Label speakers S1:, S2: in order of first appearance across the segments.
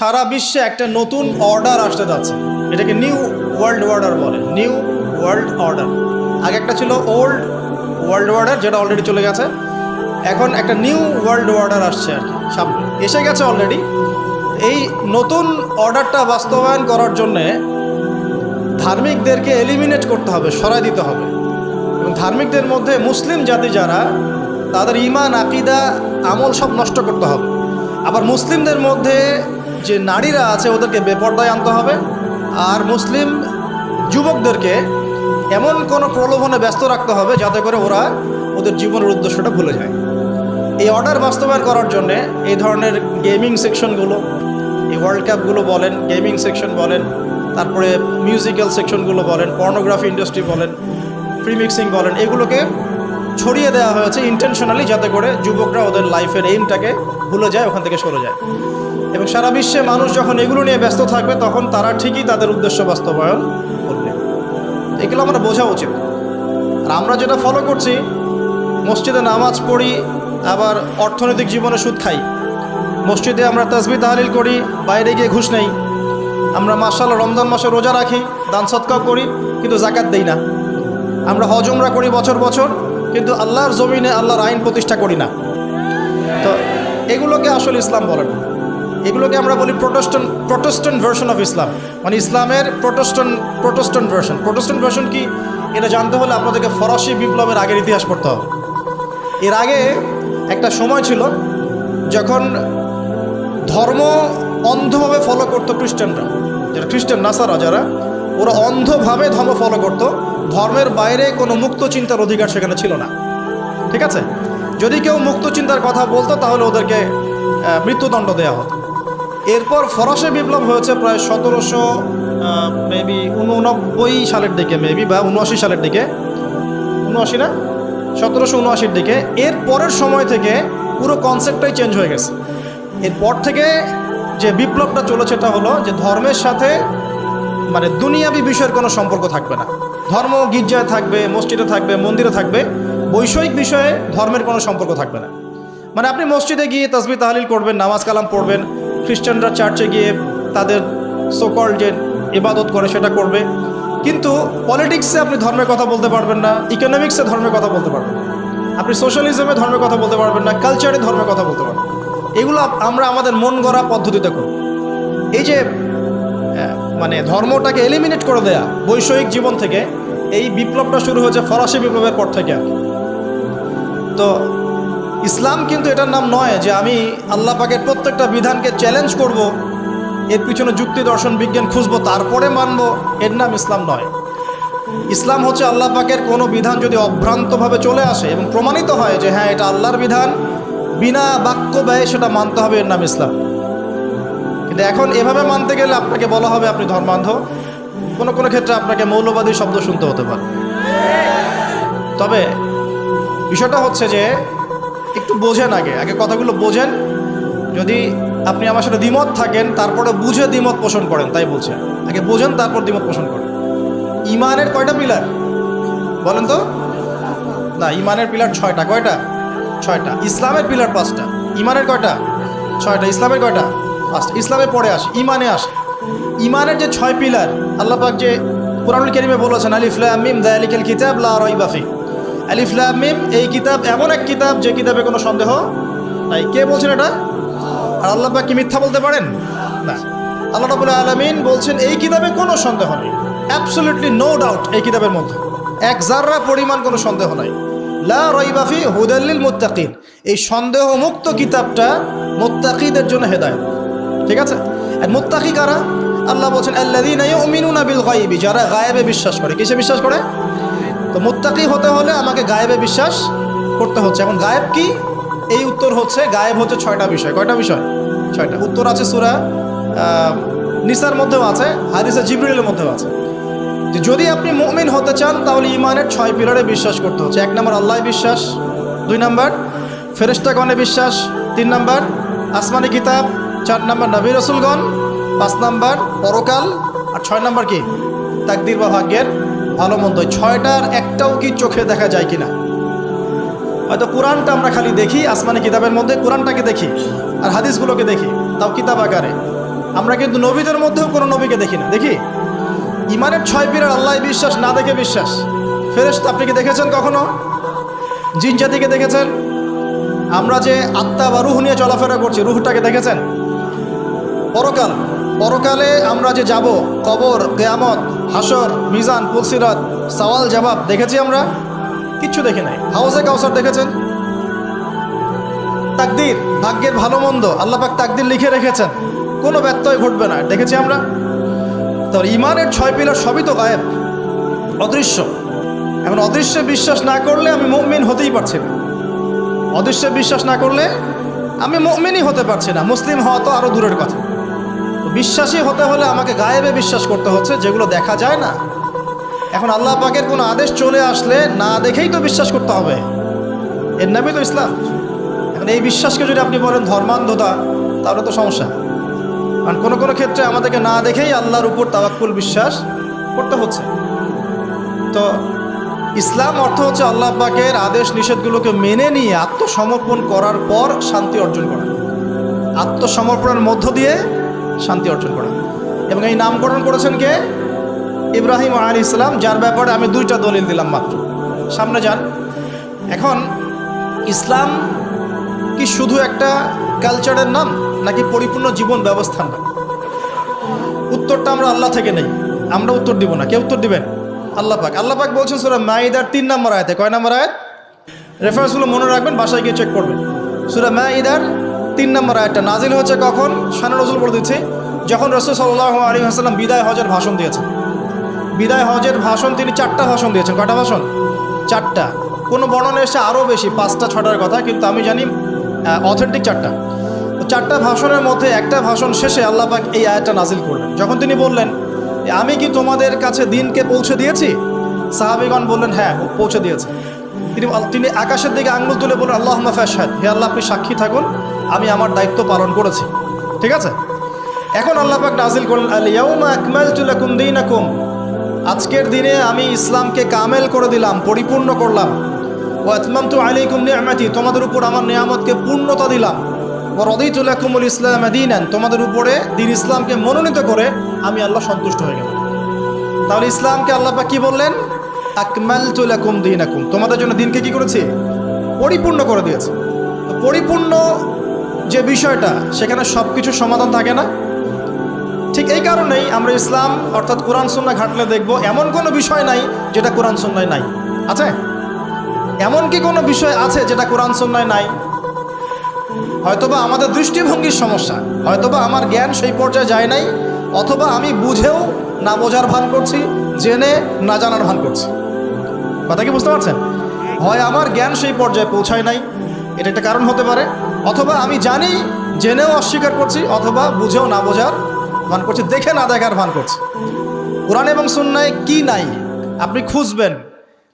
S1: সারা বিশ্বে একটা নতুন অর্ডার আসতে যাচ্ছে, এটাকে নিউ ওয়ার্ল্ড অর্ডার বলে। নিউ ওয়ার্ল্ড অর্ডার, আগে একটা ছিল ওল্ড ওয়ার্ল্ড অর্ডার, যেটা অলরেডি চলে গেছে। এখন একটা নিউ ওয়ার্ল্ড অর্ডার আসছে আর কি, সামনে এসে গেছে অলরেডি। এই নতুন অর্ডারটা বাস্তবায়ন করার জন্যে ধার্মিকদেরকে এলিমিনেট করতে হবে, সরাই দিতে হবে। এবং ধার্মিকদের মধ্যে মুসলিম জাতি যারা, তাদের ঈমান, আকীদা, আমল সব নষ্ট করতে হবে। আবার মুসলিমদের মধ্যে যে নারীরা আছে ওদেরকে বেপর্দায় আনতে হবে। আর মুসলিম যুবকদেরকে এমন কোনো প্রলোভনে ব্যস্ত রাখতে হবে যাতে করে ওরা ওদের জীবনের উদ্দেশ্যটা ভুলে যায়। এই অর্ডার বাস্তবায়ন করার জন্যে এই ধরনের গেমিং সেকশনগুলো, এই ওয়ার্ল্ড কাপগুলো বলেন, গেমিং সেকশন বলেন, তারপরে মিউজিক্যাল সেকশনগুলো বলেন, পর্নোগ্রাফি ইন্ডাস্ট্রি বলেন, ফ্রি মিক্সিং বলেন, এগুলোকে ছড়িয়ে দেওয়া হয়েছে ইন্টেনশনালি, যাতে করে যুবকরা ওদের লাইফের এইমটাকে ভুলে যায়, ওখান থেকে সরে যায়। এবং সারা বিশ্বে মানুষ যখন এগুলো নিয়ে ব্যস্ত থাকবে তখন তারা ঠিকই তাদের উদ্দেশ্য বাস্তবায়ন করবে। এগুলো আমরা বোঝা উচিত। আর আমরা যেটা ফলো করছি, মসজিদে নামাজ পড়ি, আবার অর্থনৈতিক জীবনে সুদ খাই। মসজিদে আমরা তাসবিহ তাহলিল করি, বাইরে গিয়ে ঘুষ নেই। আমরা মাশাআল্লাহ রমজান মাসে রোজা রাখি, দান সদকাও করি, কিন্তু জাকাত দেই না। আমরা হজ উমরা করি বছর বছর, কিন্তু আল্লাহর জমিনে আল্লাহর আইন প্রতিষ্ঠা করি না। তো এগুলোকে আসলে ইসলাম বলে না, এগুলোকে আমরা বলি প্রোটেস্ট্যান্ট ভার্সন অফ ইসলাম, মানে ইসলামের প্রোটেস্ট্যান্ট ভার্সন। প্রোটেস্ট্যান্ট ভার্সন কি, এটা জানতে হলে আপনাদেরকে ফরাসি বিপ্লবের আগের ইতিহাস পড়তে হবে। এর আগে একটা সময় ছিল যখন ধর্ম অন্ধভাবে ফলো করতো খ্রিস্টানরা, যারা খ্রিস্টান নাসারা, যারা ওরা অন্ধভাবে ধর্ম ফলো করতো। ধর্মের বাইরে কোনো মুক্ত চিন্তার অধিকার সেখানে ছিল না, ঠিক আছে? যদি কেউ মুক্ত চিন্তার কথা বলতো তাহলে ওদেরকে মৃত্যুদণ্ড দেওয়া হতো। এরপর ফরাসি বিপ্লব হয়েছে প্রায় 1789 সালের দিকে, মেবি বা 79 সালের দিকে, 79 না, 1779 দিকে। এর পরের সময় থেকে পুরো কনসেপ্টটাই চেঞ্জ হয়ে গেছে। এরপর থেকে যে বিপ্লবটা চলেছে এটা হলো যে ধর্মের সাথে মানে দুনিয়াবি বিষয়ের কোনো সম্পর্ক থাকবে না। ধর্ম গির্জায় থাকবে, মসজিদে থাকবে, মন্দিরে থাকবে, বৈষয়িক বিষয়ে ধর্মের কোনো সম্পর্ক থাকবে না। মানে আপনি মসজিদে গিয়ে তাসবিহ তাহলিল করবেন, নামাজ কালাম পড়বেন, খ্রিস্টানরা চার্চে গিয়ে তাদের সোকল যে ইবাদত করে সেটা করবে, কিন্তু পলিটিক্সে আপনি ধর্মের কথা বলতে পারবেন না, ইকোনমিক্সে ধর্মের কথা বলতে পারবেন না, আপনি সোশ্যালিজমে ধর্মের কথা বলতে পারবেন না, কালচারে ধর্মের কথা বলতে পারবেন। এগুলো আমরা আমাদের মন গড়া পদ্ধতিতে করব। এই যে মানে ধর্মটাকে এলিমিনেট করে দেয়া বৈষয়িক জীবন থেকে, এই বিপ্লবটা শুরু হয়েছে ফরাসি বিপ্লবের পর থেকে আর কি। তো ইসলাম কিন্তু এটার নাম নয় যে আমি আল্লাহ পাকের প্রত্যেকটা বিধানকে চ্যালেঞ্জ করব, এর পিছনে যুক্তি দর্শন বিজ্ঞান খুঁজবো তারপরে মানব, এর নাম ইসলাম নয়। ইসলাম হচ্ছে আল্লাহ পাকের কোনো বিধান যদি অভ্রান্তভাবে চলে আসে এবং প্রমাণিত হয় যে হ্যাঁ এটা আল্লাহর বিধান, বিনা বাক্য ব্যয়ে সেটা মানতে হবে, এর নাম ইসলাম। কিন্তু এখন এভাবে মানতে গেলে আপনাকে বলা হবে আপনি ধর্মান্ধ, কোনো কোনো ক্ষেত্রে আপনাকে মৌলবাদী শব্দ শুনতে হতে পারে। তবে বিষয়টা হচ্ছে যে একটু বোঝেন, আগে কথাগুলো বোঝেন। যদি আপনি আমার সাথে দ্বিমত থাকেন তারপরে বুঝে দ্বিমত পোষণ করেন, তাই বলছেন, আগে বোঝেন তারপর দ্বিমত পোষণ করেন। ইমানের কয়টা পিলার বলেন তো? না, ইমানের পিলার 6টা। কয়টা? 6টা। ইসলামের পিলার 5টা। ইমানের কয়টা? 6টা। ইসলামের কয়টা? 5টা। ইসলামে পড়ে আসে, ইমানে আসে। ইমানের যে 6 পিলার আল্লাহ পাক যে কুরআনুল কারীমে বলেছেন, আলিফ লাম মিম যালিকাল কিতাব লা রাইবা ফি। আলিফ লাম মিম, এই কিতাব এমন এক কিতাব যে কিতাবে কোনো সন্দেহ নাই। কে বলছেন এটা? আর আল্লাহ পাক কি মিথ্যা বলতে পারেন? না। আল্লাহ রাব্বুল আলামিন বলছেন এই কিতাবে কোনো সন্দেহ নেই, অ্যাবসলিউটলি নো ডাউট, এই কিতাবের মধ্যে এক জাররা পরিমাণ কোনো সন্দেহ নাই। লা রাইবা ফি হুদাল লিল মুত্তাকিন, এই সন্দেহ মুক্ত কিতাবটা মুত্তাকিদের জন্য হেদায়েত, ঠিক আছে? আর মুত্তাকি কারা? আল্লাহ বলছেন আল্লাযীনা ইউমিনুনা বিল গায়বি, যারা গায়েবে বিশ্বাস করে। কিসে বিশ্বাস করে? তো মুত্তাকি হতে হলে আমাকে গায়েবে বিশ্বাস করতে হচ্ছে। এখন গায়েব কি? এই উত্তর হচ্ছে গায়েব হচ্ছে 6টা বিষয়। কয়টা বিষয়? 6টা। উত্তর আছে সূরা নিসার মধ্যেও আছে, হাদিসে জিবরিলের মধ্যেও আছে, যে যদি আপনি মুমিন হতে চান তাহলে ইমানের 6 পিলারে বিশ্বাস করতে হচ্ছে। 1 নম্বর আল্লাহ বিশ্বাস, 2 নম্বর ফেরেশতাগণে বিশ্বাস, 3 নম্বর আসমানি কিতাব, 4 নম্বর নবী রাসূলগণ, 5 নম্বর পরকাল, আর 6 নম্বর কি? তাকদীর বা ভাগ্যের ভালো মন্দ। 6টার একটাও কি চোখে দেখা যায় কিনা? হয়তো কোরআনটা আমরা খালি দেখি, আসমানি কিতাবের মধ্যে কোরআনটাকে দেখি আর হাদিসগুলোকে দেখি, তাও কিতাব আকারে, আমরা কিন্তু নবীদের মধ্যেও কোনো নবীকে দেখি না। দেখি ইমানের 6 পিলার আল্লাহ বিশ্বাস, না দেখে বিশ্বাস। ফেরেশতা আপনি কি দেখেছেন কখনো? জিন জাতিকে দেখেছেন? আমরা যে আত্মা বা রুহ নিয়ে চলাফেরা করছি, রুহটাকে দেখেছেন? পরকালে আমরা যে যাব, কবর, কিয়ামত, হাসর, মিজান, পুলসিরাত, সওয়াল জবাব দেখেছি আমরা? কিচ্ছু দেখি নাই। হাউজে কাউসার দেখেছেন? তাকদীর, ভাগ্যের ভালো মন্দ আল্লাহ পাক তাকদীর লিখে রেখেছেন, কোনো ব্যত্যয় ঘটবে না, দেখেছি আমরা? তো ইমানের 6 পিলার সবই তো গায়েব, অদৃশ্য। এখন অদৃশ্যে বিশ্বাস না করলে আমি মুমিন হতেই পারছি না। অদৃশ্যে বিশ্বাস না করলে আমি মুমিনই হতে পারছি না। মুসলিম হওয়া তো আরও দূরের কথা। তো বিশ্বাসী হতে হলে আমাকে গায়েবে বিশ্বাস করতে হচ্ছে, যেগুলো দেখা যায় না। এখন আল্লাহ পাকের কোনো আদেশ চলে আসলে না দেখেই তো বিশ্বাস করতে হবে, এর নামই তো ইসলাম। এখন এই বিশ্বাসকে যদি আপনি বলেন ধর্মান্ধতা, তাহলে তো সমস্যা। কারণ কোনো কোনো ক্ষেত্রে আমাদেরকে না দেখেই আল্লাহর উপর তাওয়াক্কুল বিশ্বাস করতে হচ্ছে। তো ইসলাম অর্থ হচ্ছে আল্লাহ পাকের আদেশ নিষেধগুলোকে মেনে নিয়ে আত্মসমর্পণ করার পর শান্তি অর্জন করা, আত্মসমর্পণের মধ্য দিয়ে শান্তি অর্জন করা। এবং এই নামকরণ করেছেন কে? ইব্রাহিম আলাইহিস সালাম, যার ব্যাপারে আমি 2টা দলিল দিলাম মাত্র। সামনে যান। এখন ইসলাম কি শুধু একটা কালচারের নাম, নাকি পরিপূর্ণ জীবন ব্যবস্থার নাম? উত্তরটা আমরা আল্লাহ থেকে নেই, আমরা উত্তর দিব না। কে উত্তর দিবেন? আল্লাহ পাক। আল্লাহ পাক বলছেন সূরা মাইদার 3 নম্বর আয়াতে। কয় নম্বর আয়াত? রেফারেন্সগুলো মনে রাখবেন, বাসায় গিয়ে চেক করবেন। সূরা মাইদার 3 নম্বর আয়াতটা নাজিল হয়েছে কখন? শানে নজুল বলে দিচ্ছে, যখন রাসূল সাল্লাল্লাহু আলাইহি ওয়াসাল্লাম বিদায় হজের ভাষণ দিয়েছেন। বিদায় হজের ভাষণ তিনি 4টা ভাষণ দিয়েছেন। কয়টা ভাষণ? 4টা। কোনো বর্ণনা এসে আরও বেশি, 5টা 6টার কথা, কিন্তু আমি জানি অথেন্টিক 4টা। তো 4টা ভাষণের মধ্যে একটা ভাষণ শেষে আল্লাহ পাক এই আয়াতটা নাজিল করলেন। যখন তিনি বললেন, আমি কি তোমাদের কাছে দিনকে পৌঁছে দিয়েছি? সাহাবীগণ বললেন, হ্যাঁ পৌঁছে দিয়েছে। তিনি আকাশের দিকে আঙ্গুল তুলে বললেন, আল্লাহুম্মা ফাশহাদ, হে আল্লাহ আপনি সাক্ষী থাকুন, আমি আমার দায়িত্ব পালন করেছি। ঠিক আছে? এখন আল্লাহ পাক নাজিল করলেন, আল ইয়াউমা আকমালতু লাকুম দীনাকুম, আজকের দিনে আমি ইসলামকে কামেল করে দিলাম, পরিপূর্ণ করলাম। ওয়া আতমামতু আলাইকুম নি'মাতি, তোমাদের উপর আমার নিয়ামতকে পূর্ণতা দিলাম। ওয়া রাদিতু লাকুমুল ইসলাম দীনান, তোমাদের উপরে দিন ইসলামকে মনোনীত করে আমি আল্লাহ সন্তুষ্ট হয়ে গেলাম। তাহলে ইসলামকে আল্লাহ পাক কি বললেন? আকমালতু লাকুম দীনাকুম, তোমাদের জন্য দিনকে কি করেছি? পরিপূর্ণ করে দিয়েছি। তো পরিপূর্ণ যে বিষয়টা, সেখানে সব কিছু সমাধান থাকে না। ঠিক এই কারণেই আমরা ইসলাম অর্থাৎ কোরআন সুন্নাহ ঘাটলে দেখব এমন কোনো বিষয় নাই যেটা কোরআন সুন্নায় নাই। আছে? এমন কি কোনো বিষয় আছে যেটা কোরআন সুন্নায় নাই? হয়তোবা আমাদের দৃষ্টিভঙ্গির সমস্যা, হয়তোবা আমার জ্ঞান সেই পর্যায়ে যায় নাই, অথবা আমি বুঝেও না বোঝার ভান করছি, জেনে না জানার ভান করছি। কথা কি বুঝতে পারছেন? হয় আমার জ্ঞান সেই পর্যায়ে পৌঁছায় নাই, এটা একটা কারণ হতে পারে, অথবা আমি জানি জেনেও অস্বীকার করছি, অথবা বুঝেও না বোঝার ভান করছি, দেখে না দেখার ভান করছি। কোরআন এবং সুন্নায় কি নাই আপনি খুঁজবেন,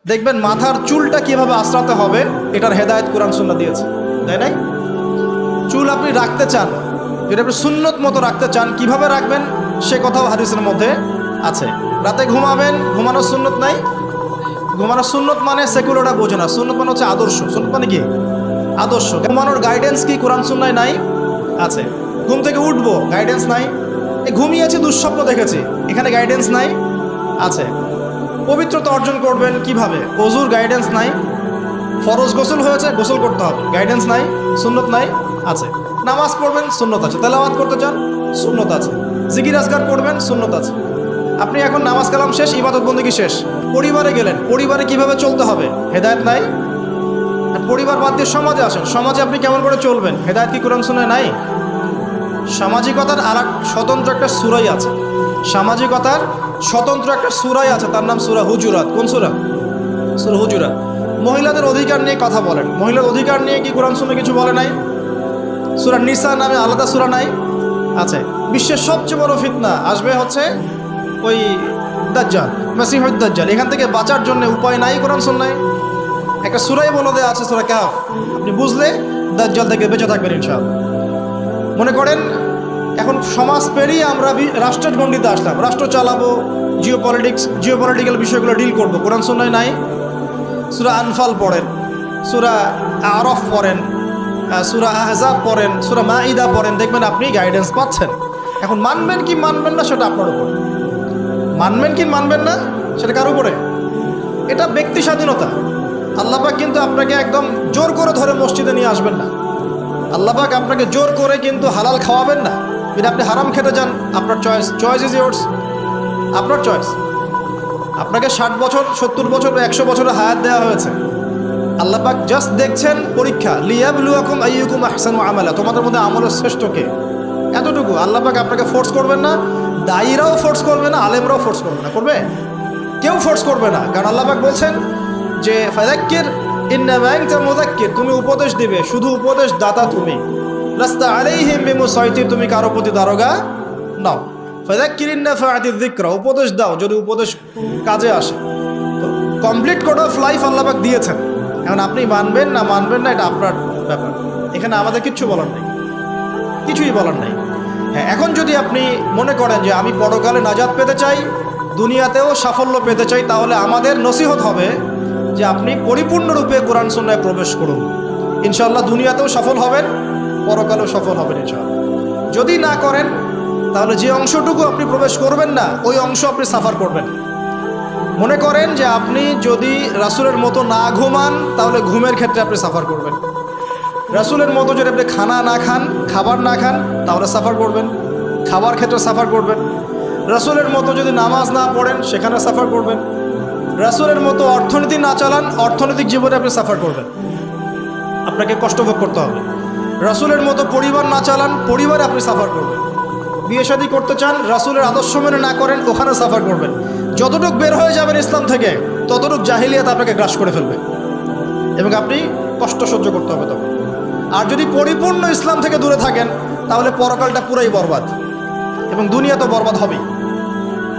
S1: দেখবেন মাথার চুলটা কিভাবে আঁচড়াতে হবে এটার হেদায়েত কোরআন সুন্নাহ দিয়েছে, তাই নাই? চুল আপনি রাখতে চান, যদি আপনি সুন্নত মতো রাখতে চান, কিভাবে রাখবেন সে কথাও হাদিসের মধ্যে আছে। রাতে ঘুমাবেন, ঘুমানোর সুন্নত নাই। ঘুমানোর সুন্নত মানে সেকুলারটা বোঝে না, সুন্নত মানে হচ্ছে আদর্শ। সুন্নত মানে কি? আদর্শ। ঘুমানোর গাইডেন্স কি কোরআন সুন্নায় নাই? আছে। ঘুম থেকে উঠবো, গাইডেন্স নাই। ঘুমিয়েছি, দুঃস্বপ্ন দেখেছি, এখানে গাইডেন্স নাই? আছে। পবিত্রতা অর্জন করবেন কিভাবে? ওযুর গাইডেন্স নাই। ফরজ গোসল হয়েছে, গোসল করতে হবে, গাইডেন্স নাই, সুন্নত নাই? আছে। নামাজ পড়বেন, সুন্নত আছে। তেলাওয়াত করতে চান, সুন্নত আছে। জিকির আজকার করবেন, সুন্নত আছে। আপনি এখন নামাজ কালাম শেষ, ইবাদত বন্দেগী শেষ, পরিবারে গেলেন, পরিবারে কিভাবে চলতে হবে হেদায়েত নাই। পরিবার বাদ দিয়ে সমাজে আসেন, সমাজে আপনি কেমন করে চলবেন হেদায়েত কি কোরআন সুন্নায় নাই? সামাজিকতার আর এক স্বতন্ত্র একটা সূরাই আছে, সামাজিকতার স্বতন্ত্র একটা সূরাই আছে, তার নাম সূরা হুজুরাত। কোন সূরা? সূরা হুজুরাত। মহিলাদের অধিকার নিয়ে কথা বলেন, মহিলার অধিকার নিয়ে কি কোরআন সুন্নাহ কিছু বলে নাই? সূরা নিসা নামে আলাদা সূরা নাই? আছে। বিশ্বের সবচেয়ে বড় ফিতনা আসবে হচ্ছে ওই দাজ্জাল, মাসিহুদ দাজ্জাল, এখান থেকে বাঁচার জন্য উপায় নাই কোরআন সুন্নায়? একটা সূরাই বলে দেওয়া আছে, সূরা কাহফ, আপনি বুঝলে দাজ্জাল থেকে বেঁচে থাকবেন ইনশাআল্লাহ। মনে করেন এখন সমাজ পেরিয়ে আমরা রাষ্ট্রের গণ্ডিতে আসলাম, রাষ্ট্র চালাবো, জিওপলিটিক্যাল বিষয়গুলো ডিল করব, কোরআন সুন্নায় নাই? সূরা আনফাল পড়েন, সূরা আরফ পড়েন, সূরা আহজাব পড়েন, সূরা মাইদা পড়েন, দেখবেন আপনি গাইডেন্স পাচ্ছেন। এখন মানবেন কি মানবেন না সেটা আপনার উপর, মানবেন কি মানবেন না সেটা কার উপরে, এটা ব্যক্তি স্বাধীনতা। আল্লাহ পাক কিন্তু আপনাকে একদম জোর করে ধরে মসজিদে নিয়ে আসবেন না, আল্লাহ পাক আপনাকে জোর করে কিন্তু হালাল খাওয়াবেন না। যদি আপনি হারাম খেতে যান, আপনার চয়েস, চয়েস ইজ ইয়োর্স, আপনার চয়েস। আপনাকে 60 বছর 70 বছর বা 100 বছরের হায়াত দেওয়া হয়েছে, আল্লাহ পাক জাস্ট দেখছেন পরীক্ষা, লিয়াবলুয়াকুম আইয়ুকুম আহসানু আমালা, তোমাদের মধ্যে আমলের শ্রেষ্ঠ কে, এতটুকু। আল্লাহ পাক আপনাকে ফোর্স করবেন না, দায়ীরাও ফোর্স করবে না, আলেমরাও ফোর্স করবে না, করবে কেউ ফোর্স করবে না। কারণ আল্লাহ পাক বলছেন যে ফাযাক্কির ইন্নামা আনতা মুযাক্কির, তুমি উপদেশ দিবে, শুধু উপদেশ দাতা তুমি, লাস্তা আলাইহিম বিমুসাইতির, তুমি কারো প্রতি দারোগা নাও। ফাযাক্কির ইন নাফাআতিয যিকরা, উপদেশ দাও যদি উপদেশ কাজে আসে। তো কমপ্লিট কোড অফ লাইফ আল্লাহ পাক দিয়েছেন। এখন আপনি মানবেন না মানবেন না এটা আপনার ব্যাপার, এখানে আমাদের কিচ্ছু বলার নেই, কিছুই বলার নেই। হ্যাঁ, এখন যদি আপনি মনে করেন যে আমি পরকালে নাজাত পেতে চাই, দুনিয়াতেও সাফল্য পেতে চাই, তাহলে আমাদের নসিহত হবে যে আপনি পরিপূর্ণরূপে কোরআন সুন্নাহয় প্রবেশ করুন। ইনশাআল্লাহ দুনিয়াতেও সফল হবেন, পরকালেও সফল হবেন ইনশাআল্লাহ। যদি না করেন তাহলে যে অংশটুকু আপনি প্রবেশ করবেন না, ওই অংশ আপনি সাফার করবেন। মনে করেন যে আপনি যদি রাসূলের মতো না ঘুমান, তাহলে ঘুমের ক্ষেত্রে আপনি সাফার করবেন। রাসূলের মতো যদি আপনি খানা না খান, খাবার না খান, তাহলে সাফার করবেন, খাবার ক্ষেত্রে সাফার করবেন। রাসূলের মতো যদি নামাজ না পড়েন, সেখানে সাফার করবেন। রাসূলের মতো অর্থনীতি না চালান, অর্থনৈতিক জীবনে আপনি সাফার করবেন, আপনাকে কষ্ট ভোগ করতে হবে। রাসূলের মতো পরিবার না চালান, পরিবারে আপনি সাফার করবেন। বিয়ে শাদী করতে চান, রাসূলের আদর্শ মেনে না করেন, ওখানে সাফার করবেন। যতটুক বের হয়ে যাবেন ইসলাম থেকে, ততটুক জাহিলিয়াত আপনাকে গ্রাস করে ফেলবে এবং আপনি কষ্ট সহ্য করতে হবে তখন। আর যদি পরিপূর্ণ ইসলাম থেকে দূরে থাকেন, তাহলে পরকালটা পুরাই বরবাদ এবং দুনিয়া তো বরবাদ হবেই।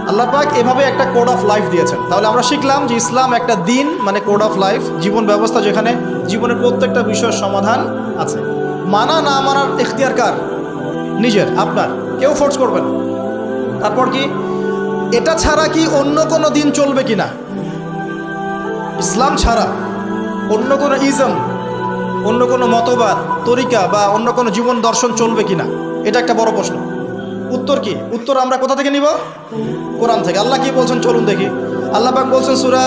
S1: আল্লাহ পাক এভাবে একটা কোড অফ লাইফ দিয়েছেন। তাহলে আমরা শিখলাম যে ইসলাম একটা দিন, মানে কোড অফ লাইফ, জীবন ব্যবস্থা, যেখানে জীবনের প্রত্যেকটা বিষয়ের সমাধান আছে। মানা না মানার ইখতিয়ার কার? নিজের, আপনার, কেউ ফোর্স করবে না। তারপর কি, এটা ছাড়া কি অন্য কোনো দিন চলবে কিনা? ইসলাম ছাড়া অন্য কোনো ইজম, অন্য কোনো মতবাদ, তরিকা বা অন্য কোনো জীবন দর্শন চলবে কিনা, এটা একটা বড় প্রশ্ন। উত্তর কি? উত্তর আমরা কোথা থেকে নিব? কোরআন থেকে। আল্লাহ কি বলছেন চলুন দেখি। আল্লাহ পাক বলছেন সূরা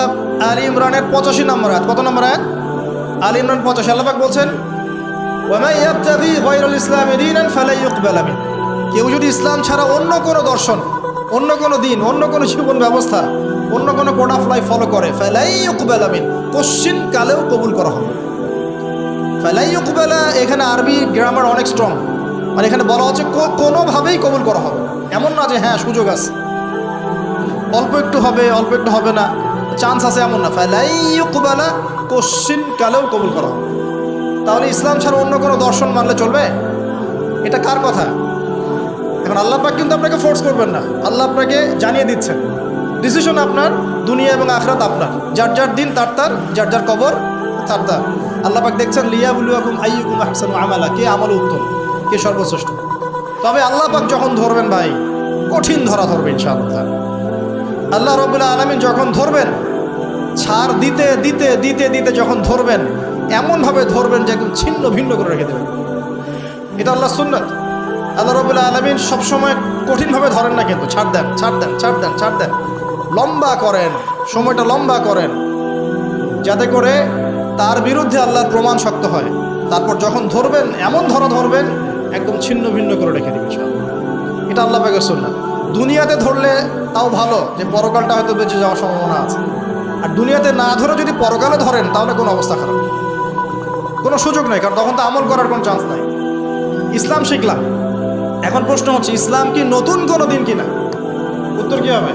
S1: আলী ইমরানের 85 নম্বর আয়াত। কত নম্বর আয়াত? আলী ইমরান 85। আল্লাহ পাক বলছেন ওয়া মান ইয়াবতাগি গায়রাল ইসলামি দীনান ফালা ইউকবালা মিন, কেউ যদি ইসলাম ছাড়া অন্য কোনো দর্শন, অন্য কোনো দিন, অন্য কোনো জীবন ব্যবস্থা, অন্য কোনো কোড অফ লাইফ ফলো করে, ফালা ইউকবালা মিন, কোশ্চিন কালেও কবুল করা হবে। ফালা ইউকবালা, এখানে আরবি গ্রামার অনেক স্ট্রং, মানে এখানে বলা হচ্ছে কোনোভাবেই কবুল করা হবে। এমন না যে হ্যাঁ সুযোগ আছে, অল্প একটু হবে, অল্প একটু হবে না, চান্স আছে, এমন না। ফালা ইউকবালা, কোশ্চিন কালেও কবুল করা হবে। তাহলে ইসলাম ছাড়া অন্য কোনো দর্শন মানলে চলবে? এটা কার কথা? এখন আল্লাহ পাক কিন্তু আপনাকে ফোর্স করবেন না, আল্লাহ আপনাকে জানিয়ে দিচ্ছেন, ডিসিশন আপনার, দুনিয়া এবং আখিরাত আপনার, যার যার দিন তার তার, যার যার কবর তার তার। আল্লাহ পাক দেখছেন লিয়াবলুয়াকুম আইয়ুকুম আহসানু আমালা, কে আমল উত্তম, কে সর্বশ্রেষ্ঠ। তবে আল্লাহ পাক যখন ধরবেন ভাই, কঠিন ধরা ধরবে ইনশাআল্লাহ। আল্লাহ রাব্বুল আলামিন যখন ধরবেন, ছাড় দিতে দিতে দিতে দিতে যখন ধরবেন, এমনভাবে ধরবেন যে একদম ছিন্ন ভিন্ন করে রেখে দেবেন। এটা আল্লাহর সুন্নাত। আল্লাহ রাব্বুল আলামিন সবসময় কঠিনভাবে ধরেন না, কিন্তু ছাড় দেন, ছাড় দেন, ছাড় দেন, ছাড় দেন, লম্বা করেন, সময়টা লম্বা করেন, যাতে করে তার বিরুদ্ধে আল্লাহর প্রমাণ শক্ত হয়। তারপর যখন ধরবেন, এমন ধরা ধরবেন একদম ছিন্ন ভিন্ন করে রেখে দেবেন। এটা আল্লাহ পাকের সুন্নাত। দুনিয়াতে ধরলে তাও ভালো, যে পরকালটা হয়তো বেঁচে যাওয়ার সম্ভাবনা আছে। আর দুনিয়াতে না ধরে যদি পরকালে ধরেন, তাহলে কোনো অবস্থা খারাপ, কোনো সুযোগ নেই, কারণ তখন তো আমল করার কোনো চান্স নাই। ইসলাম শিখলাম, এখন প্রশ্ন হচ্ছে ইসলাম কি নতুন কোনো দিন কিনা? উত্তর কি হবে?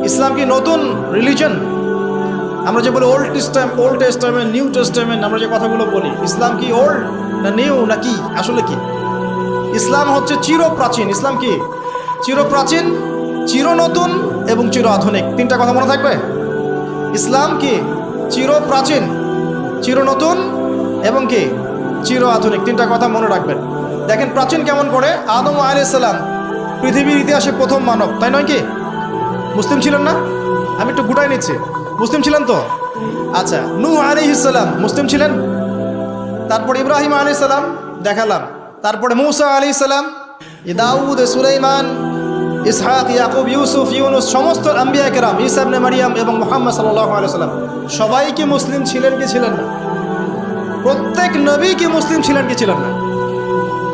S1: ইসলাম কি নতুন রিলিজন? আমরা যে বলি ওল্ড টেস্টামেন্ট, নিউ টেস্টামেন্ট, আমরা যে কথাগুলো বলি, ইসলাম কি ওল্ড না নিউ না কি? আসলে কি? ইসলাম হচ্ছে চিরপ্রাচীন। ইসলাম কি? চিরপ্রাচীন, চির নতুন এবং চির আধুনিক। তিনটা কথা মনে থাকবে। ইসলাম কি? চিরপ্রাচীন, চির নতুন এবং কি? চির আধুনিক। তিনটা কথা মনে রাখবেন। দেখেন প্রাচীন কেমন করে? আদম আলাইহিস সালাম পৃথিবীর ইতিহাসে প্রথম মানব, তাই নয় কি? মুসলিম ছিলেন না? আমি একটু গুটাই নিচ্ছি, মুসলিম ছিলেন তো? আচ্ছা, নূহ আলাইহিস সালাম মুসলিম ছিলেন। তারপর ইব্রাহিম আলাইহিস সালাম দেখালাম, তারপরে মূসা আলাইহিস সালাম, দাউদ, সুলাইমান, ইসহাক, ইয়াকুব, ইউসুফ, ইউনুস, সমস্ত আম্বিয়া কেরাম, ঈসা ইবনে মারিয়াম এবং মুহাম্মদ সাল্লাল্লাহু আলাইহি ওয়াসাল্লাম সবাই কি মুসলিম ছিলেন কি ছিলেন না? প্রত্যেক নবী কি মুসলিম ছিলেন কি ছিলেন না?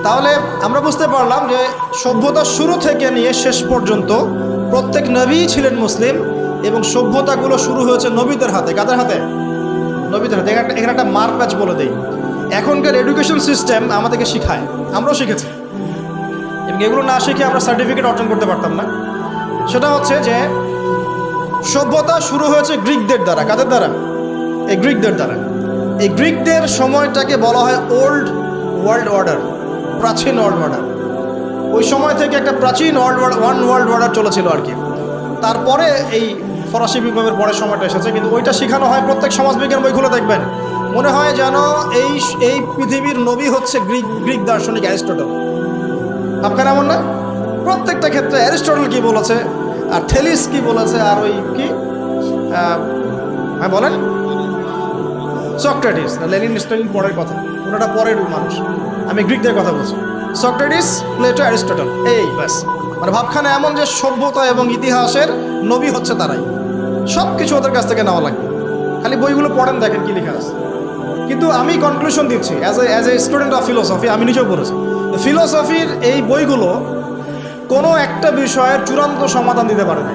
S1: তাহলে আমরা বুঝতে পারলাম যে সভ্যতার শুরু থেকে নিয়ে শেষ পর্যন্ত প্রত্যেক নবী ছিলেন মুসলিম, এবং সভ্যতাগুলো শুরু হয়েছে নবীদের হাতে। কাদের হাতে? নবীদের হাতে। এখানে একটা মারপ্যাচ বলে দেই, এখনকার এডুকেশন সিস্টেম আমাদেরকে শিখায়, আমরাও শিখেছি, এবং এগুলো না শিখে আমরা সার্টিফিকেট অর্জন করতে পারতাম না। সেটা হচ্ছে যে সভ্যতা শুরু হয়েছে গ্রিকদের দ্বারা। কাদের দ্বারা? এই গ্রিকদের দ্বারা। এই গ্রিকদের সময়টাকে বলা হয় ওল্ড ওয়ার্ল্ড অর্ডার, প্রাচীন ওয়ার্ল্ড অর্ডার। ওই সময় থেকে একটা প্রাচীন ওয়ান ওয়ার্ল্ড অর্ডার চলেছিল আর কি। তারপরে এই ফরাসি বিপ্লবের পরের সময়টা এসেছে, কিন্তু ওইটা শেখানো হয় প্রত্যেক সমাজবিজ্ঞান বইগুলো দেখবেন, মনে হয় যেন এই পৃথিবীর নবী হচ্ছে গ্রিক দার্শনিক অ্যারিস্টটল। আপনার এমন না? প্রত্যেকটা ক্ষেত্রে অ্যারিস্টটল কি বলেছে, আর থেলিস কি বলেছে, আর ওই কি হ্যাঁ বলেন, সক্রেটিস না লেনিন, স্টালিন পরের কথা, ওনাটা পরের মানুষ, আমি গ্রিকদের কথা বলছি। সক্রেটিস, প্লেটো, অ্যারিস্টটল, এই ব্যাস। মানে ভাবখানা এমন যে সভ্যতা এবং ইতিহাসের নবী হচ্ছে তারাই, সব কিছু ওদের কাছ থেকে নেওয়া লাগবে। খালি বইগুলো পড়েন, দেখেন কি লেখা আছে। কিন্তু আমি কনক্লুশন দিচ্ছি as a student of philosophy, আমি নিজেও পড়েছি, ফিলোসফির এই বইগুলো কোনো একটা বিষয়ের চূড়ান্ত সমাধান দিতে পারে না।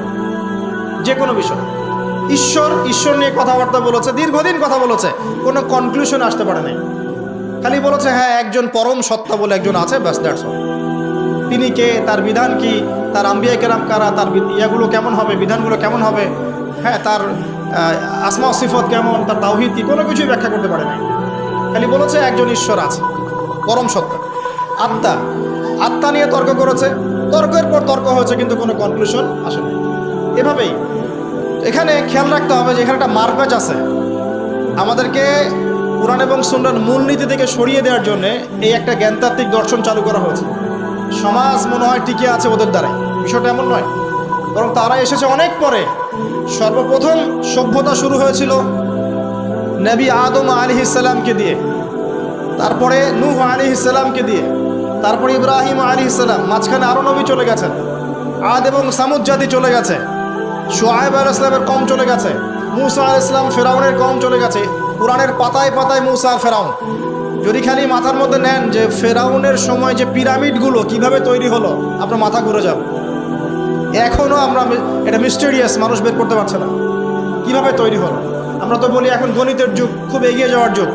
S1: যে কোনো বিষয় ঈশ্বর নিয়ে কথাবার্তা বলেছে, দীর্ঘদিন কথা বলেছে, কোনো কনক্লুশন আসতে পারে নাই। খালি বলেছে হ্যাঁ একজন পরম সত্তা বলে একজন আছে, ব্যাস, দ্যাটস অল। তিনি কে, তার বিধান কি, তার আম্বিয়া কেরাম কারা, তার ইয়াগুলো কেমন হবে, বিধানগুলো কেমন হবে, হ্যাঁ তার আসমা সিফত কেমন, তার তাওহীদ কি, কোনো কিছুই ব্যাখ্যা করতে পারে নাই। খালি বলেছে একজন ঈশ্বর আছে, পরম সত্তা। আত্মা নিয়ে তর্ক করেছে, তর্কের পর তর্ক হয়েছে, কিন্তু কোনো কনক্লুশন আসে না। এভাবেই এখানে খেয়াল রাখতে হবে যে এখানে একটা মারপ্যাচ আছে। আমাদেরকে কুরআন এবং সুন্নাহর মূলনীতি থেকে সরিয়ে দেওয়ার জন্য এই একটা জ্ঞানতাত্ত্বিক দর্শন চালু করা হয়েছে। সমাজ মনে হয় টিকে আছে ওদের দ্বারাই, বিষয়টা এমন নয়, বরং তারা এসেছে অনেক পরে। সর্বপ্রথম সভ্যতা শুরু হয়েছিল নবী আদম আলাইহিস সালামকে দিয়ে, তারপরে নূহ আলাইহিস সালামকে দিয়ে, তারপরে ইব্রাহিম আলাইহিস সালাম, মাঝখানে আরও নবী চলে গেছেন, আদ এবং সামুদ জাতি চলে গেছে, শুআয়ব আলাইহিস সালামের কওম চলে গেছে, মূসা আলাইহিস সালাম ফেরাউনের কওম চলে গেছে। কুরআনের পাতায় পাতায় মূসা আর ফেরাউন। যদি খালি মাথার মধ্যে নেন যে ফেরাউনের সময় যে পিরামিডগুলো কিভাবে তৈরি হলো, আপনার মাথা ঘুরে যাবে। এখনও আমরা এটা মিস্টেরিয়াস, মানুষ বের করতে পারছে না কিভাবে তৈরি হলো। আমরা তো বলি এখন গণিতের যুগ, খুব এগিয়ে যাওয়ার যুগ।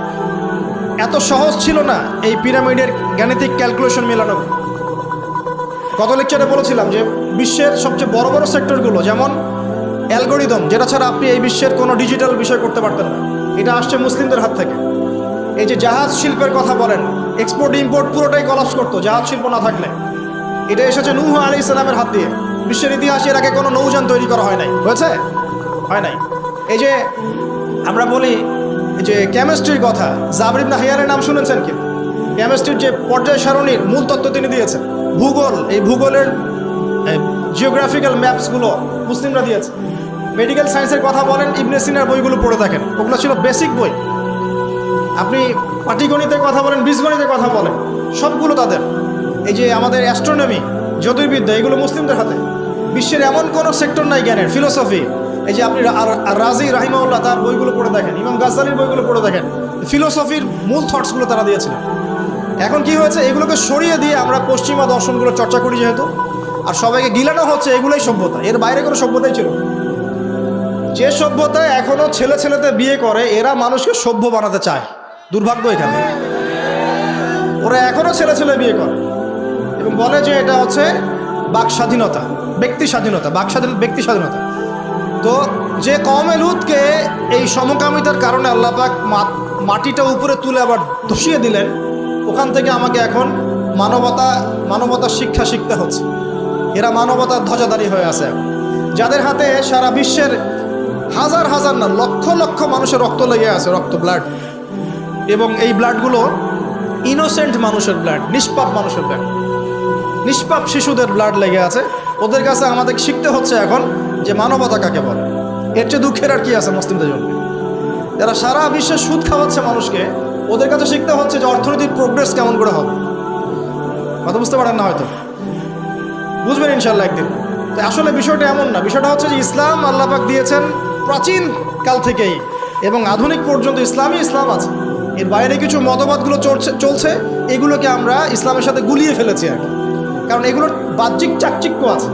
S1: এত সহজ ছিল না এই পিরামিডের গাণিতিক ক্যালকুলেশন মেলানো। গত লেকচারে বলেছিলাম যে বিশ্বের সবচেয়ে বড় বড় সেক্টরগুলো, যেমন অ্যালগোরিদম, যেটা ছাড়া আপনি এই বিশ্বের কোনো ডিজিটাল বিষয় করতে পারতেন না, এটা আসছে মুসলিমদের হাত থেকে। এই যে জাহাজ শিল্পের কথা বলেন, এক্সপোর্ট ইম্পোর্ট পুরোটাই কলাপস করতো জাহাজ শিল্প না থাকলে। এটা এসেছে নূহ আলাইহিস সালামের হাত দিয়ে। বিশ্বের ইতিহাসে এর আগে কোনো নৌযান তৈরি করা হয় নাই, হয়েছে? হয় নাই। এই যে আমরা বলি যে কেমিস্ট্রির কথা, জাবর ইবনে হাইয়ানের নাম শুনেছেন কি? কেমিস্ট্রির যে পর্যায় সারণীর মূল তত্ত্ব তিনি দিয়েছেন। ভূগোল, এই ভূগোলের জিওগ্রাফিক্যাল ম্যাপসগুলো মুসলিমরা দিয়েছে। মেডিকেল সায়েন্সের কথা বলেন, ইবনে সিনার বইগুলো পড়ে দেখেন, ওগুলো ছিল বেসিক বই। আপনি পাটিগণিতের কথা বলেন, বীজগণিতের কথা বলেন, সবগুলো তাদের। এই যে আমাদের অ্যাস্ট্রোনমি, জ্যোতির্বিদ্যা, এগুলো মুসলিমদের হাতে। বিশ্বের এমন কোনো সেক্টর নাই জ্ঞানের, ফিলোসফি। এই যে আপনি রাজি রাহিমাহুল্লাহ তার বইগুলো পড়ে দেখেন, ইমাম গাজ্জালির বইগুলো পড়ে দেখেন, ফিলোসফির মূল থটসগুলো তারা দিয়েছিলেন। এখন কি হয়েছে, এগুলোকে সরিয়ে দিয়ে আমরা পশ্চিমা দর্শনগুলো চর্চা করি যেহেতু, আর সবাইকে গিলানো হচ্ছে এগুলোই সভ্যতা, এর বাইরে কোনো সভ্যতাই ছিল। যে সভ্যতায় এখনও ছেলেতে বিয়ে করে, এরা মানুষকে সভ্য বানাতে চায়। দুর্ভাগ্য এখানে, ওরা এখনও ছেলে বিয়ে করে এবং বলে যে এটা হচ্ছে বাক স্বাধীনতা, ব্যক্তি স্বাধীনতা, ব্যক্তি স্বাধীনতা। তো যে কওমে লূতকে এই সমকামিতার কারণে আল্লাহ পাক মাটিটা উপরে তুলে আবার ধসিয়ে দিলেন, ওখান থেকে আমাকে এখন মানবতার শিক্ষা শিখতে হচ্ছে। এরা মানবতার ধ্বজাধারী হয়ে আছে, যাদের হাতে সারা বিশ্বের হাজার হাজার না লক্ষ লক্ষ মানুষের রক্ত লেগে আছে, রক্ত, ব্লাড। এবং এই ব্লাডগুলো ইনোসেন্ট মানুষের ব্লাড, নিষ্পাপ মানুষের ব্লাড, নিষ্পাপ শিশুদের ব্লাড লেগে আছে। ওদের কাছে আমাদের শিখতে হচ্ছে এখন যে মানবতা কাকে বলে। এর চেয়ে দুঃখের আর কি আছে মুসলিমদের জন্য? যারা সারা বিশ্বে সুদ খাওয়াচ্ছে মানুষকে, ওদের কাছে শিখতে হচ্ছে যে অর্থনীতির প্রোগ্রেস কেমন করে হবে। কথা বুঝতে পারেন না হয়তো। বুঝবেন ইনশাল্লাহ একদিন। তো আসলে বিষয়টা এমন না, বিষয়টা হচ্ছে যে ইসলাম আল্লাহ পাক দিয়েছেন প্রাচীন কাল থেকেই, এবং আধুনিক পর্যন্ত ইসলামই ইসলাম আছে। এর বাইরে কিছু মতবাদগুলো চলছে, এগুলোকে আমরা ইসলামের সাথে গুলিয়ে ফেলেছি আর কি। কারণ এগুলোর বাহ্যিক চাকচিক্য আছে,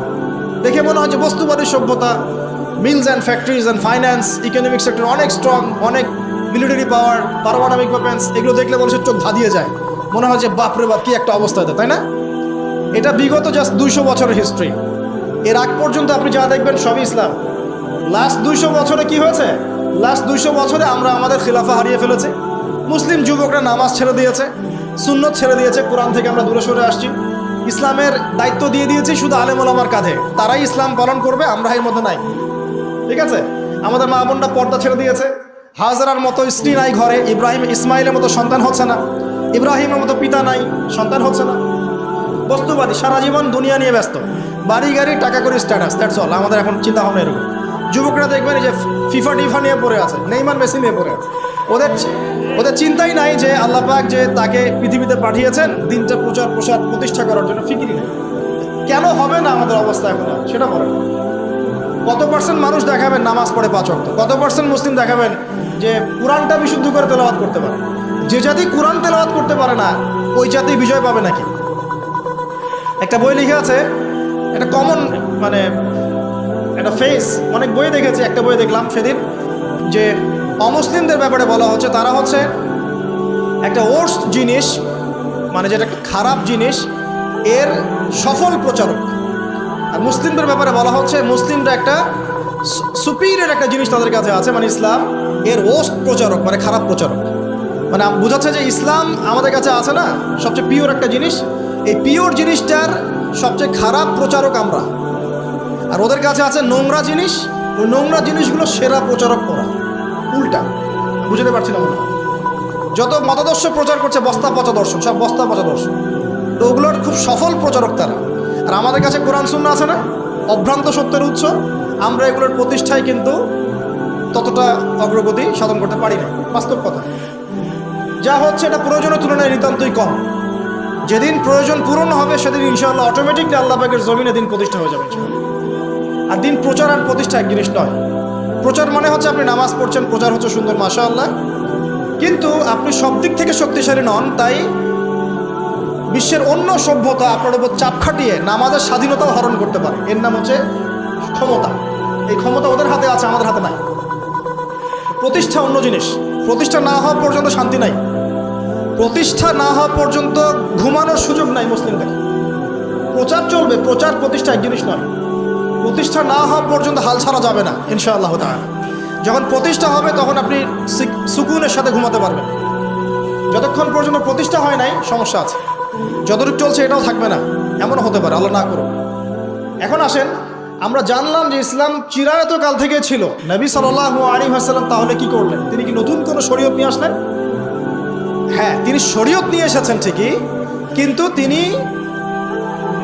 S1: দেখে মনে হয় যে বস্তুবাদী সভ্যতা, mills and factories and finance, economic sector অনেক স্ট্রং, অনেক মিলিটারি পাওয়ার, পারমাণবিক ওয়েপন্স, এগুলো দেখলে মানুষের চোখ ধাঁধিয়ে যায়, মনে হয় যে বাপরে বাপ কী একটা অবস্থা হতে, তাই না? এটা বিগত জাস্ট 200 বছরের হিস্ট্রি। এর আগ পর্যন্ত আপনি যা দেখবেন সবই ইসলাম। লাস্ট 200 বছরে কি হয়েছে? লাস্ট 200 বছরে আমরা আমাদের খিলাফা হারিয়ে ফেলেছি। মুসলিম যুবকরা নামাজ ছেড়ে দিয়েছে, সুন্নত ছেড়ে দিয়েছে, কোরআন থেকে আমরা দূরে সরে আসছি। ইসলামের দায়িত্ব দিয়ে দিয়েছি শুধু আলেম ওলামার কাঁধে, তারাই ইসলাম পালন করবে, আমরা এর মধ্যে নাই। ঠিক আছে? আমাদের মা বোনরা পর্দা ছেড়ে দিয়েছে, হাজারার মতো স্ত্রী নাই ঘরে, ইসমাইলের মতো সন্তান হচ্ছে না, ইব্রাহিমের মতো পিতা নাই, সন্তান হচ্ছে না। বস্তুবাদী, সারা জীবন দুনিয়া নিয়ে ব্যস্ত, বাড়ি গাড়ি, টাকা করে, স্ট্যাটাস, দ্যাটস অল। আমাদের এখন চিন্তা ভাবনা এরকম। যুবকরা দেখবেন যে ফিফা টিফা নিয়ে পড়ে আছে, নেইমার মেসি নিয়ে পড়ে আছে। ওদের চিন্তাই নাই যে আল্লাহ পাক যে তাকে পৃথিবীতে পাঠিয়েছেন দিনটা প্রচার প্রসার প্রতিষ্ঠা করার জন্য, ফিকিরি নেই। কেন হবে না আমাদের অবস্থা এখন, সেটা বলেন। কত পার্সেন্ট মানুষ দেখাবেন নামাজ পড়ে 5 ওয়াক্ত? কত পার্সেন্ট মুসলিম দেখাবেন যে কোরআনটা বিশুদ্ধ করে তেলাওয়াত করতে পারে? যে জাতি কোরআন তেলাওয়াত করতে পারে না, ওই জাতি বিজয় পাবে নাকি? একটা বই লিখে আছে, একটা কমন মানে একটা ফেস, অনেক বই দেখেছি, একটা বই দেখলাম সেদিন যে অমুসলিমদের ব্যাপারে বলা হচ্ছে তারা হচ্ছে একটা ওর্স্ট জিনিস, মানে যেটা একটা খারাপ জিনিস, এর সফল প্রচারক। আর মুসলিমদের ব্যাপারে বলা হচ্ছে মুসলিমরা একটা সুপিরিয়র একটা জিনিস তাদের কাছে আছে, মানে ইসলাম, এর ওর্স্ট প্রচারক, মানে খারাপ প্রচারক। মানে বোঝাচ্ছে যে ইসলাম আমাদের কাছে আছে না, সবচেয়ে পিওর একটা জিনিস, এই পিওর জিনিসটার সবচেয়ে খারাপ প্রচারক আমরা। আর ওদের কাছে আছে নোংরা জিনিস, ওই নোংরা জিনিসগুলো সেরা প্রচারক করা। উল্টা, বুঝতে পারছি না মনে হয়। যত মতাদর্শ প্রচার করছে বস্তা পচা দর্শন, সব বস্তা পচা দর্শন, তো ওগুলোর খুব সফল প্রচারক তারা। আর আমাদের কাছে কোরআন সুন্নাহ আছে না, অভ্রান্ত সত্যের উৎস, আমরা এগুলোর প্রতিষ্ঠায় কিন্তু ততটা অগ্রগতি সাধন করতে পারি না। বাস্তব কথা, যা হচ্ছে এটা প্রয়োজনের তুলনায় নিতান্তই কম। যেদিন প্রয়োজন পূরণ হবে সেদিন ইনশাআল্লাহ অটোমেটিকলি আল্লাহ পাকের জমিনে দিন প্রতিষ্ঠা হয়ে যাবে। আর দিন প্রচার আর প্রতিষ্ঠা এক জিনিস নয়। প্রচার মানে হচ্ছে আপনি নামাজ পড়ছেন, প্রচার হচ্ছে সুন্দর, মাশাআল্লাহ, কিন্তু আপনি সব দিক থেকে শক্তিশালী নন, তাই বিশ্বের অন্য সভ্যতা আপনার উপর চাপ খাটিয়ে নামাজের স্বাধীনতাও হরণ করতে পারে। এর নাম হচ্ছে ক্ষমতা। এই ক্ষমতা ওদের হাতে আছে, আমাদের হাতে নাই। প্রতিষ্ঠা অন্য জিনিস। প্রতিষ্ঠা না হওয়া পর্যন্ত শান্তি নাই, প্রতিষ্ঠা না হওয়া পর্যন্ত ঘুমানোর সুযোগ নাই মুসলিমদের। প্রচার চলবে, প্রচার প্রতিষ্ঠা এক জিনিস নয়। প্রতিষ্ঠা না হওয়া পর্যন্ত হাল ছাড়া যাবে না ইনশাআল্লাহ তাআলা। যখন প্রতিষ্ঠা হবে তখন আপনি সুকুনের সাথে ঘুমাতে পারবেন। যতক্ষণ পর্যন্ত প্রতিষ্ঠা হয় নাই সমস্যা আছে, যতটুকু চলছে এটাও থাকবে না, এমনও হতে পারে, আল্লাহ না করুন। এখন আসেন, আমরা জানলাম যে ইসলাম চিরায়ত কাল থেকে ছিল। নবী সাল্লাল্লাহু আলাইহি ওয়াসাল্লাম তাহলে কি করলেন? তিনি কি নতুন কোনো শরীয়ত নিয়ে আসলেন? হ্যাঁ, তিনি শরীয়ত নিয়ে এসেছেন ঠিকই, কিন্তু তিনি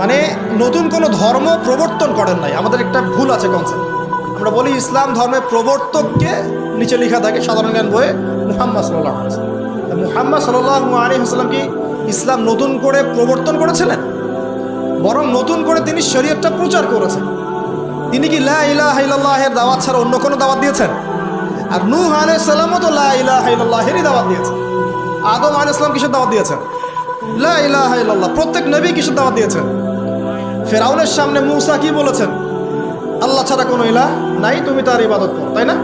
S1: মানে নতুন কোনো ধর্ম প্রবর্তন করেন নাই। আমাদের একটা ভুল আছে কনসেপ্ট। আমরা বলি ইসলাম ধর্মের প্রবর্তককে নিচে লেখা থাকে সাধারণ জ্ঞান বইয়ে মুহাম্মদ সাল্লাল্লাহু আলাইহি ওয়াসাল্লাম। মুহাম্মদ সাল্লাল্লাহু আলাইহি ওয়াসাল্লাম কি ইসলাম নতুন করে প্রবর্তন করেছিলেন? বরং নতুন করে তিনি শরীয়তটা প্রচার করেছেন। তিনি কি লা ইলাহা ইল্লাল্লাহের দাওয়াত ছাড়া অন্য কোনো দাওয়াত দিয়েছেন? আর নূহ আলাইহিস সালামও তো লা ইলাহা ইল্লাল্লাহেরই দাওয়াত দিয়েছেন। আদম আলাইহিস সালাম কিসের দাওয়াত দিয়েছেন? লা ইলাহা ইল্লাল্লাহ। প্রত্যেক নবী কিসের দাওয়াত দিয়েছেন? ফেরাউনের সামনে মূসা কি বলেছেন? আল্লাহ ছাড়া কোনো ইলাহ নাই, তুমি তার ইবাদত করো, তাই না?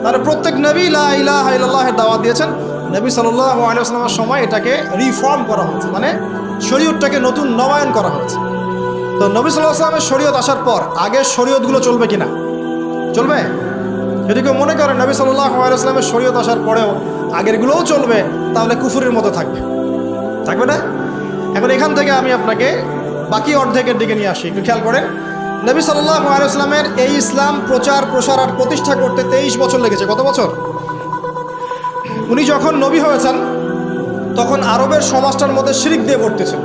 S1: তাহলে প্রত্যেক নবী লা ইলাহা ইল্লাল্লাহের দাওয়াত দিয়েছেন। নবী সাল্লাল্লাহু আলাইহি ওয়াসাল্লামের সময় এটাকে রিফর্ম করা হয়েছে, মানে শরীয়তটাকে নতুন নবায়ন করা হয়েছে। তো নবী সাল্লাল্লাহু আলাইহি ওয়াসাল্লামের শরীয়ত আসার পর আগের শরীয়তগুলো চলবে কিনা? চলবে? যদি কেউ মনে করেন নবী সাল্লাল্লাহু আলাইহি ওয়াসাল্লামের শরীয়ত আসার পরেও আগেরগুলোও চলবে, তাহলে কুফরের মতো থাকবে, থাকবে না? এখন এখান থেকে আমি আপনাকে বাকি অর্ধেকের দিকে নিয়ে আসি, একটু খেয়াল করেন। নবী সাল্লাল্লাহু আলাইহি ওয়াসাল্লামের এই ইসলাম প্রচার প্রসার আর প্রতিষ্ঠা করতে 23 বছর লেগেছে। কত বছর? উনি যখন নবী হয়েছেন তখন আরবের সমাজটার মধ্যে শিরিক দিয়ে ভর্তিছিল।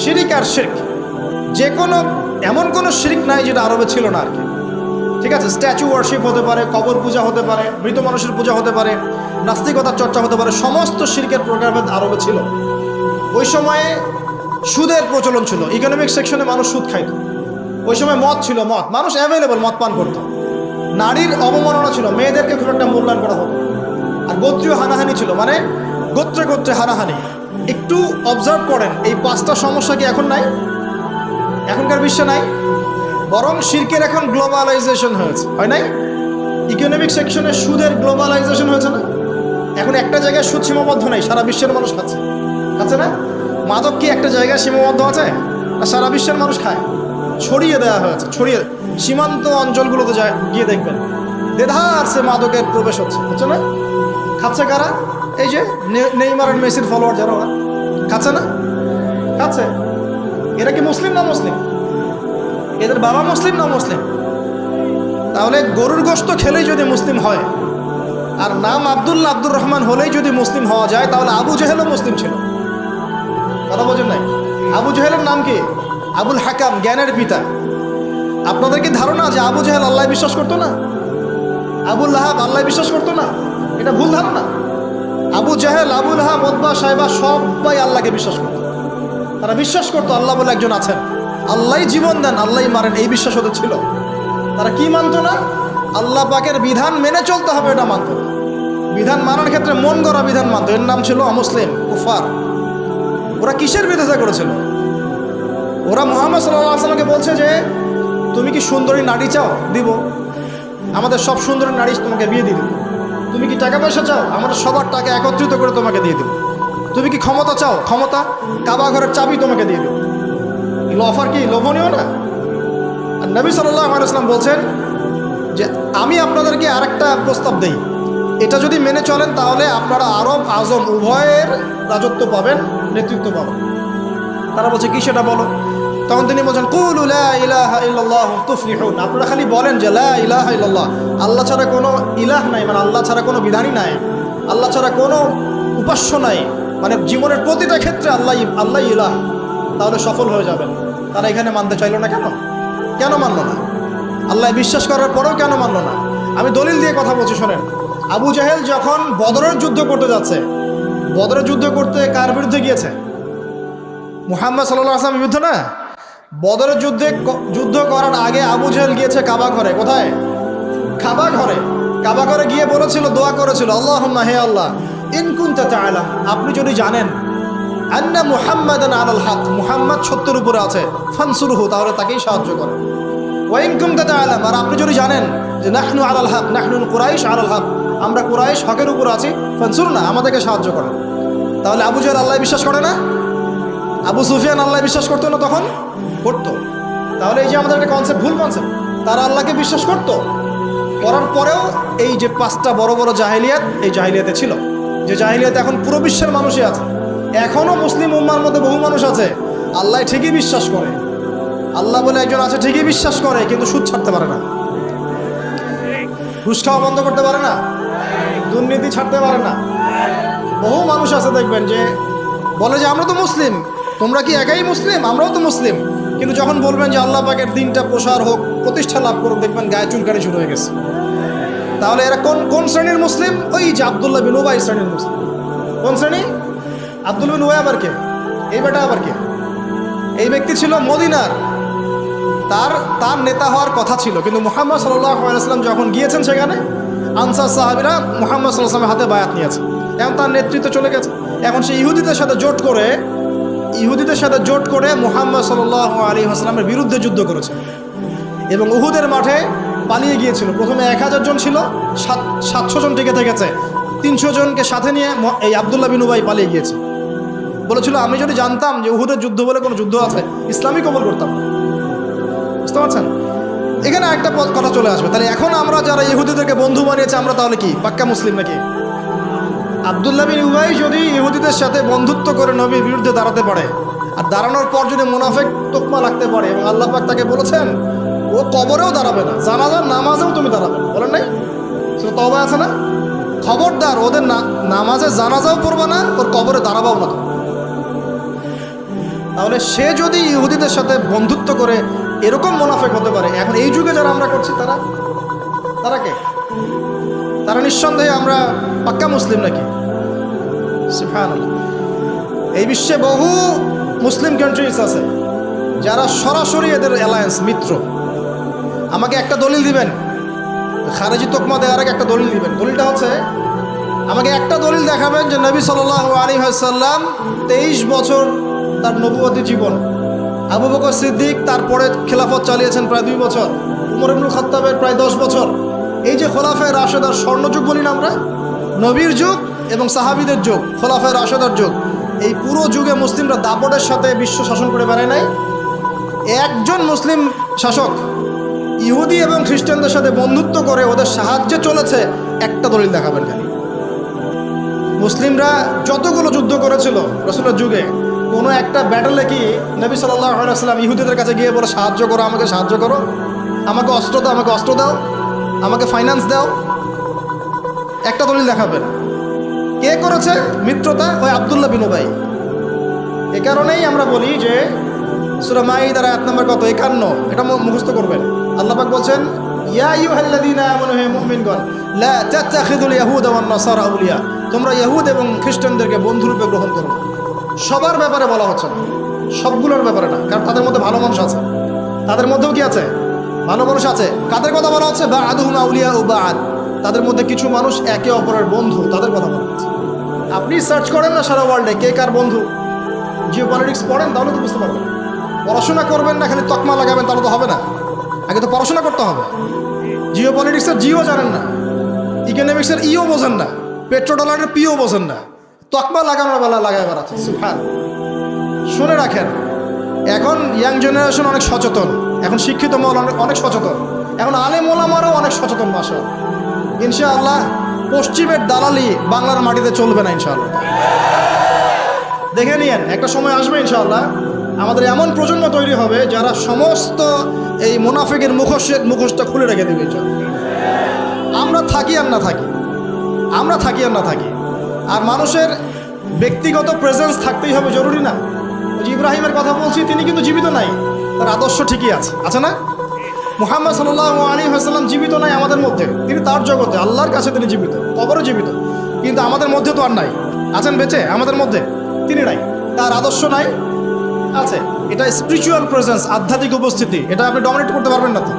S1: শিরিক আর শিরক, যে কোনো এমন কোনো শিরিক নাই যেটা আরবে ছিল না আর কি। ঠিক আছে, স্ট্যাচু ওয়ার্শিপ হতে পারে, কবর পূজা হতে পারে, মৃত মানুষের পূজা হতে পারে, নাস্তিকতার চর্চা হতে পারে, সমস্ত শিরকের প্রকারভেদ আরবে ছিল। ওই সময়ে সুদের প্রচলন ছিল, ইকোনমিক সেকশনে মানুষ সুদ খাইত। ওই সময় মদ ছিল, মদ মানুষ অ্যাভেলেবল মদ পান করতো। নারীর অবমাননা ছিল, মেয়েদেরকে খুব একটা মূল্যায়ন করা হতো। আর গোত্রীয় হানাহানি ছিল, মানে গোত্রে গোত্রে হানাহানি। একটু অবজার্ভ করেন, এই 5টা সমস্যা কি এখন নাই? এখনকার বিশ্বে নাই। বরং শিরকের এখন গ্লোবালাইজেশন হয়েছে, হয় নাই? ইকোনমিক সেকশনে সুদের গ্লোবালাইজেশন হয়েছে না? এখন একটা জায়গায় সুদ সীমাবদ্ধ নেই, সারা বিশ্বের মানুষ খাচ্ছে, খাচ্ছে না? মাদক কি একটা জায়গায় সীমাবদ্ধ আছে? আর সারা বিশ্বের মানুষ খায়, ছড়িয়ে দেওয়া হয়েছে, ছড়িয়ে। সীমান্ত অঞ্চলগুলোতে যায় গিয়ে দেখবেন দেধার সে মাদকের প্রবেশ হচ্ছে না? খাচ্ছে কারা? এই যে নেইমার আর মেসির ফলোয়ার যারা, ওরা খাচ্ছে না? খাচ্ছে। এরা কি মুসলিম না মুসলিম? এদের বাবা মুসলিম না মুসলিম? তাহলে গরুর গোশত খেলেই যদি মুসলিম হয়, আর নাম আব্দুল্লাহ আব্দুর রহমান হলেই যদি মুসলিম হওয়া যায়, তাহলে আবু জেহেলও মুসলিম ছিল। কথা বোঝেন নাই? আবু জেহেলের নাম কি? আবুল হাকাম, জ্ঞানের পিতা। আপনাদের কি ধারণা যে আবু জেহেল আল্লাহ বিশ্বাস করতো না? আবুল লাহাব আল্লাহ বিশ্বাস করতো না? এটা ভুল ধারণা। আবু জেহেল, আবু লাহাব, উতবা, সাইবা সবাই আল্লাহকে বিশ্বাস করতো। তারা বিশ্বাস করতো আল্লাহ বলে একজন আছেন, আল্লাহই জীবন দেন, আল্লাহই মারেন, এই বিশ্বাস ওদের ছিল। তারা কি মানতো না? আল্লাহ পাকের বিধান মেনে চলতে হবে, এটা মানত না। বিধান মানার ক্ষেত্রে মন গড়া বিধান মানত। এর নাম ছিল অমুসলিম, কুফার। ওরা কিসের বিরোধিতা করেছিল? ওরা মুহাম্মদ সাল্লাল্লাহু আলাইহি ওয়াসাল্লামকে বলছে যে তুমি কি সুন্দরী নারী চাও? দিব, আমাদের সব সুন্দরী নারী তোমাকে বিয়ে দিয়ে দেব। তুমি কি টাকা পয়সা চাও? আমাদের সবার টাকা একত্রিত করে তোমাকে দিয়ে দেব। তুমি কি ক্ষমতা চাও? ক্ষমতা, কাবা ঘরের চাবি তোমাকে দিয়ে দেব। এগুলো অফার কি লোভনীয় না? আর নবী সাল্লাল্লাহু আলাইহি ওয়াসাল্লাম বলছেন যে আমি আপনাদেরকে আরেকটা প্রস্তাব দেই, এটা যদি মেনে চলেন তাহলে আপনারা আরব আজম উভয়ের রাজত্ব পাবেন, নেতৃত্ব পাবেন। তারা বলছে কি সেটা বলো? তখন তিনি বলছেন কুলু লা ইলাহা ইল্লাল্লাহ তুফলিহুন। আপনারা খালি বলেন যে লা ইলাহা ইল্লাল্লাহ, আল্লাহ ছাড়া কোনো ইলাহ নাই, মানে আল্লাহ ছাড়া কোনো বিধানই নাই, আল্লাহ ছাড়া কোনো উপাস্য নাই, মানে জীবনের প্রতিটা ক্ষেত্রে আল্লাহ ইলাহ, তাহলে সফল হয়ে যাবেন। তারা এখানে মানতে চাইল না কেন? কেন মানল না? আল্লাহ বিশ্বাস করার পরেও কেন মানল না? আমি দলিল দিয়ে কথা বলছি, শোনেন। আবু জাহেল যখন বদরের যুদ্ধ করতে যাচ্ছে, বদরের যুদ্ধ করতে কার বিরুদ্ধে গিয়েছে? মুহাম্মদ সাল্লাল্লাহু আলাইহি ওয়াসাল্লাম বিরুদ্ধে না। বদরের যুদ্ধ করার আগে আবু জাহেল গিয়েছে কাবা ঘরে। কোথায়? কাবা ঘরে। কাবা ঘরে গিয়ে বলেছিল, দোয়া করেছিল, আল্লাহুম্মা, হে আল্লাহ, ইন কুনতা তাআলাম, আপনি যদি জানেন, আন্না মুহাম্মাদান আলাল হক, মুহাম্মদ সত্যের উপরে আছে, ফানসুরহু, তাহলে তাকেই সাহায্য করেন। ওয়া ইন কুনতা তাআলাম, আর আপনি যদি জানেন যে নাহনু আলাল হক, নাহনু কুরাইশ আলাল হক, আমরা কুরাইশ হকের উপরে আছি, ফানসুরনা, আমাদেরকে সাহায্য করেন। তাহলে আবু জাহেল আল্লাহ বিশ্বাস করে না? আবু সুফিয়ান আল্লাহ বিশ্বাস করতো না? তখন করতো। তাহলে এই যে আমাদের একটা কনসেপ্ট, ভুল কনসেপ্ট। তারা আল্লাহকে বিশ্বাস করতো, করার পরেও এই যে 5টা বড় বড় জাহেলিয়াত, এই জাহেলিয়াতে ছিল, যে জাহেলিয়াত এখন পুরো বিশ্বের মানুষই আছে। এখনও মুসলিম উম্মার মধ্যে বহু মানুষ আছে আল্লাহ ঠিকই বিশ্বাস করে, আল্লাহ বলে একজন আছে ঠিকই বিশ্বাস করে, কিন্তু সুদ ছাড়তে পারে না, ঘুষ খাওয়া বন্ধ করতে পারে না, দুর্নীতি ছাড়তে পারে না। বহু মানুষ আছে দেখবেন যে বলে যে আমরা তো মুসলিম, তোমরা কি একাই মুসলিম? আমরাও তো মুসলিম। কিন্তু যখন বলবেন যে আল্লাহ পাকের দিনটা প্রসার হোক, প্রতিষ্ঠা লাভ করুক, দেখবেন গায়ে চুলকানি শুরু হয়ে গেছে। তাহলে এরা কোন শ্রেণীর মুসলিম? ওই যে আব্দুল্লাহ বিন উবাই শ্রেণীর মুসলিম। কোন শ্রেণী? আব্দুল্লাহ বিন উবাই আবার কে? এই বেটা আবার কে? এই ব্যক্তি ছিল মদিনার, তার নেতা হওয়ার কথা ছিল, কিন্তু মুহাম্মদ সাল্লাল্লাহু আলাইহি ওয়াসাল্লাম যখন গিয়েছেন সেখানে, আনসার সাহাবীরা মুহাম্মদ সাল্লাল্লাহু আলাইহি ওয়াসাল্লামের হাতে বায়াত নিয়েছে। এখন তার নেতৃত্ব চলে গেছে। এখন সে ইহুদিদের সাথে জোট করে মুহাম্মদ সাল্লাল্লাহু আলাইহি ওয়াসাল্লামের বিরুদ্ধে যুদ্ধ করেছে এবং উহুদের মাঠে পালিয়ে গিয়েছিল। প্রথমে 1000 জন ছিল, 700 জন টিকে থেকেছে, 300 জনকে সাথে নিয়ে এই আব্দুল্লাহ বিন উবাই পালিয়ে গিয়েছে। বলেছিল আমি যদি জানতাম যে উহুদের যুদ্ধ বলে কোনো যুদ্ধ আছে, ইসলামই কবুল করতাম। বুঝতে পারছেন? এখানে একটা কথা চলে আসবে, তাহলে এখন আমরা যারা ইহুদিদেরকে বন্ধু বানিয়েছে, আমরা তাহলে কি পাক্কা মুসলিম নাকি? আব্দুল্লাহ বিন উবাই যদি ইহুদিদের সাথে বন্ধুত্ব করে নবীর বিরুদ্ধে দাঁড়াতে পারে, আর দাঁড়ানোর পর যদি মুনাফিক তোকমা লাগতে পারে, এবং আল্লাহ পাক তাকে বলেছেন ও কবরেও দাঁড়াবে না, জানাজার নামাজেও তুমি দাঁড়াবে না, বলেন নাই? সেটা তওবা আছে না? খবরদার, ওদের নামাজে জানাজাও পড়বে না, ওর কবরে দাঁড়াবাও না। তাহলে সে যদি ইহুদিদের সাথে বন্ধুত্ব করে এরকম মুনাফিক হতে পারে, এখন এই যুগে যারা আমরা করছি তারা কে? তারা নিঃসন্দেহে আমরা পাক্কা মুসলিম নাকি? সুবহানাল্লাহ। এই বিশ্বে বহু মুসলিম কান্ট্রিজ আছে যারা সরাসরি এদের অ্যালায়েন্স মিত্র। আমাকে একটা দলিল দিবেন, খারেজি তকমা দেওয়ার আগে একটা দলিল দিবেন। দলিলটা হচ্ছে, আমাকে একটা দলিল দেখাবেন যে নবী সাল্লাল্লাহু আলাইহি ওয়াসাল্লাম 23 বছর তার নবুয়তি জীবন, আবু বকর সিদ্দিক তারপরে খেলাফত চালিয়েছেন প্রায় 2 বছর, উমর ইবনুল খাত্তাবের প্রায় 10 বছর। এই যে খোলাফায়ে রাশেদার স্বর্ণযুগ বলি না আমরা, নবীর যুগ এবং সাহাবীদের যুগ, খোলাফায়ে রাশেদার যুগ, এই পুরো যুগে মুসলিমরা দাপটের সাথে বিশ্ব শাসন করে বেড়ায় নাই। একজন মুসলিম শাসক ইহুদি এবং খ্রিস্টানদের সাথে বন্ধুত্ব করে ওদের সাহায্যে চলেছে, একটা দলিল দেখাবেন খালি। মুসলিমরা যতগুলো যুদ্ধ করেছিল রাসূলের যুগে, কোনো একটা ব্যাটলে কি নবী সাল্লাল্লাহু আলাইহি ওয়াসাল্লাম ইহুদিদের কাছে গিয়ে বলে সাহায্য করো, আমাকে সাহায্য করো, আমাকে অস্ত্র দাও, আমাকে অস্ত্র দাও, আমাকে ফাইন্যান্স দাও? একটা দলিল দেখাবেন। কে করেছে মিত্রতা? ওই আব্দুল্লাহ বিন উবাই। এ কারণেই আমরা বলি যে সূরা মাইদার আয়াত নাম্বার কত, 51, এটা মুখস্থ করবেন। আল্লাহ পাক বলছেন, ইয়া আইয়ুহাল্লাযীনা আমানু, হে মুমিনগণ, লা তাত্তাখিযুল ইয়াহুদা ওয়ান নাসারা আউলিয়া, তোমরা ইহুদ এবং খ্রিস্টানদেরকে বন্ধুরূপে গ্রহণ করো। সবার ব্যাপারে বলা হচ্ছে না, সবগুলোর ব্যাপারে না, কারণ তাদের মধ্যে ভালো মানুষ আছে, তাদের মধ্যেও কি আছে, ভালো মানুষ আছে। কাদের কথা বলা হচ্ছে? বা'দুহুম আউলিয়া ও বা'দ, তাদের মধ্যে কিছু মানুষ একে অপরের বন্ধু, তাদের কথা বলা হচ্ছে। আপনি সার্চ করেন না সারা ওয়ার্ল্ডে কে কার বন্ধু, জিও পলিটিক্স পড়েন, তাহলে তো বুঝতে পারবেন। পড়াশোনা করবেন না, খালি তকমা লাগাবেন, তাহলে তো হবে না। আগে তো পড়াশোনা করতে হবে। জিও পলিটিক্সের জিও জানেন না, ইকোনমিক্সের ইও বোঝেন না, পেট্রো ডলারের পিও বোঝেন না, তকমা লাগানোর বেলা লাগায় বেড়াচ্ছে। সুবহান। শুনে রাখেন, এখন ইয়াং জেনারেশন অনেক সচেতন, এখন শিক্ষিত মহল অনেক সচেতন, এখন আলেম ওলামারও অনেক সচেতন। মাশাআল্লাহ, ইনশাআল্লাহ পশ্চিমের দালালি বাংলার মাটিতে চলবে না ইনশাআল্লাহ। দেখে নিয়েন, একটা সময় আসবে ইনশাআল্লাহ, আমাদের এমন প্রজন্ম তৈরি হবে যারা সমস্ত এই মুনাফিকের মুখোশটা খুলে রেখে দেবে ইনশাআল্লাহ। আমরা থাকি আর না থাকি, আমরা থাকি আর না থাকি, আর মানুষের ব্যক্তিগত প্রেজেন্স থাকতেই হবে, জরুরি না? ওই যে ইব্রাহিমের কথা বলছি, তিনি কিন্তু জীবিত নাই, তার আদর্শ ঠিকই আছে, আছে না? মুহাম্মদ সাল্লাল্লাহু আলাইহি ওয়াসাল্লাম জীবিত নাই আমাদের মধ্যে, তিনি তার জগতে আল্লাহর কাছে তিনি জীবিত, কবরে জীবিত, কিন্তু আমাদের মধ্যে তো আর নাই। আছেন বেঁচে আমাদের মধ্যে? তিনি নাই। তার আদর্শ নাই? আছে। এটা স্পিরিচুয়াল প্রেজেন্স, আধ্যাত্মিক উপস্থিতি, এটা আপনি ডমিনেট করতে পারবেন না তো।